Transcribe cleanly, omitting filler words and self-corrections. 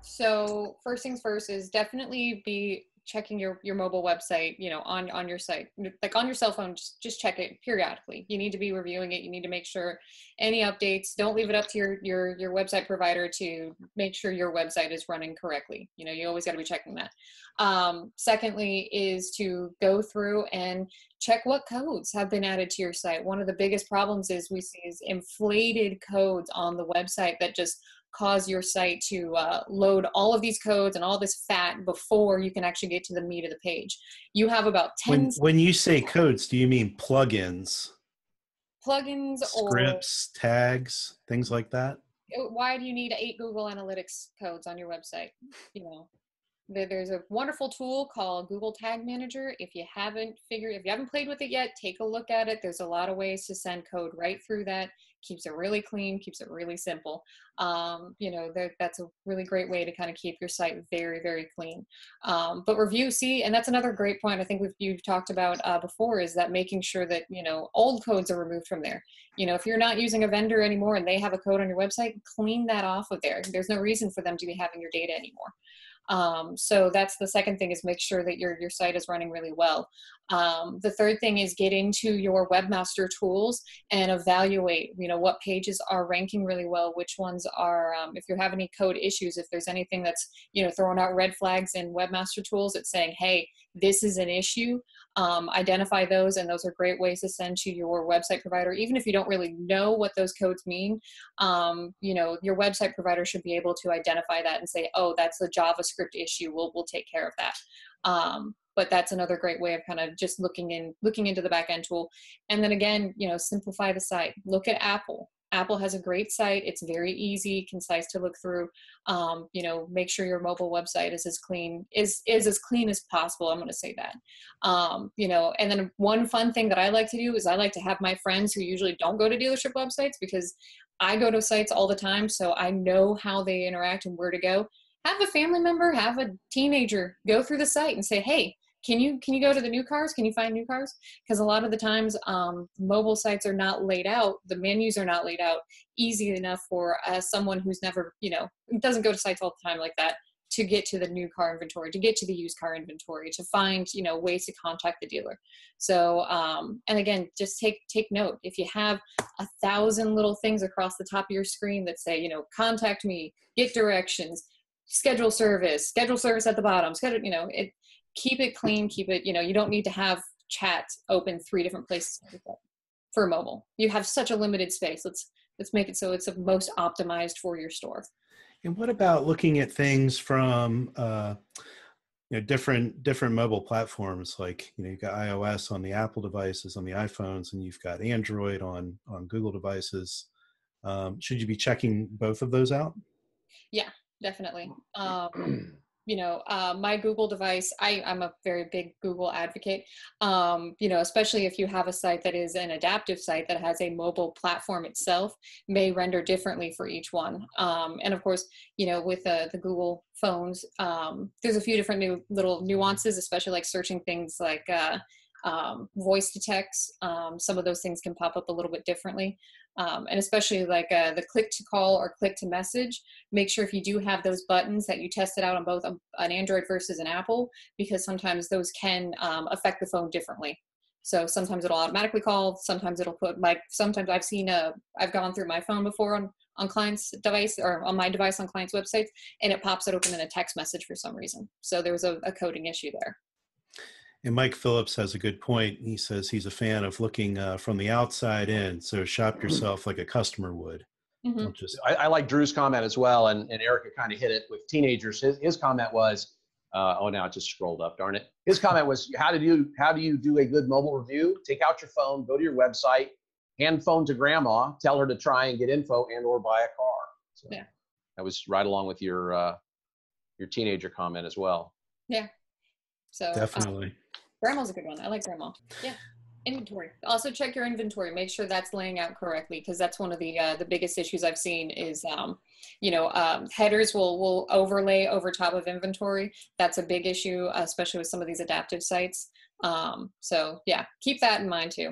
So first things first is definitely be checking your mobile website, you know, on your site, like on your cell phone. Just check it periodically. You need to be reviewing it. You need to make sure any updates, don't leave it up to your website provider to make sure your website is running correctly. You know, you always got to be checking that. Secondly is to go through and check what codes have been added to your site. One of the biggest problems is we see is inflated codes on the website that just cause your site to load all of these codes and all this fat before you can actually get to the meat of the page. You have about 10 when you say codes, do you mean plugins, or scripts, tags, things like that? why do you need 8 Google Analytics codes on your website? You know, there's a wonderful tool called Google Tag Manager. If you haven't played with it yet, take a look at it. There's a lot of ways to send code right through that. Keeps it really clean, keeps it really simple. You know, that's a really great way to kind of keep your site very, very clean. But review, and that's another great point I think you've talked about before, is that making sure that, you know, old codes are removed from there. You know, if you're not using a vendor anymore and they have a code on your website, clean that off of there. There's no reason for them to be having your data anymore. So that's the second thing, is make sure that your site is running really well. The third thing is get into your webmaster tools and evaluate, you know, what pages are ranking really well, which ones are, if you have any code issues, if there's anything that's, you know, throwing out red flags in webmaster tools, it's saying, hey, this is an issue. Identify those, and those are great ways to send to your website provider. Even if you don't really know what those codes mean, you know, your website provider should be able to identify that and say, oh, that's a JavaScript issue. We'll take care of that. But that's another great way of kind of just looking into the back end tool. And then again, you know, simplify the site. Look at Apple. Apple has a great site. It's very easy, concise to look through. You know, make sure your mobile website is as clean as possible. I'm going to say that. You know, and then one fun thing that I like to do is I like to have my friends who usually don't go to dealership websites, because I go to sites all the time, so I know how they interact and where to go. Have a family member, have a teenager go through the site and say, hey, can you go to the new cars? Can you find new cars? Because a lot of the times mobile sites are not laid out. The menus are not laid out easy enough for someone who's never, you know, doesn't go to sites all the time like that, to get to the new car inventory, to get to the used car inventory, to find, you know, ways to contact the dealer. So, and again, just take note. If you have 1,000 little things across the top of your screen that say, you know, contact me, get directions, schedule service at the bottom, you know, keep it clean, keep it, you know, you don't need to have chat open 3 different places for mobile. You have such a limited space. Let's make it so it's the most optimized for your store. And what about looking at things from you know, different mobile platforms? Like, you know, you've got iOS on the Apple devices, on the iPhones, and you've got Android on Google devices. Should you be checking both of those out? Yeah, definitely. You know, my Google device, I'm a very big Google advocate, you know, especially if you have a site that is an adaptive site that has a mobile platform itself, may render differently for each one. And of course, you know, with the Google phones, there's a few different little nuances, especially like searching things like voice to text. Some of those things can pop up a little bit differently. And especially like the click to call or click to message, make sure if you do have those buttons that you test it out on both an Android versus an Apple, because sometimes those can affect the phone differently. So sometimes it'll automatically call, sometimes it'll put, like, sometimes I've seen I've gone through my phone before on client's device, or on my device on client's websites, and it pops it open in a text message for some reason. So there was a coding issue there. And Mike Phillips has a good point. He says he's a fan of looking from the outside in. So shop yourself like a customer would. Mm-hmm. I like Drew's comment as well. And Erica kind of hit it with teenagers. His comment was, oh, now it just scrolled up, darn it. His comment was, how do you do a good mobile review? Take out your phone, go to your website, hand phone to grandma, tell her to try and get info and or buy a car. So yeah, that was right along with your teenager comment as well. Yeah. So definitely. Grandma's a good one. I like grandma. Yeah. Inventory. Also check your inventory. Make sure that's laying out correctly, because that's one of the biggest issues I've seen is, you know, headers will overlay over top of inventory. That's a big issue, especially with some of these adaptive sites. So yeah, keep that in mind too.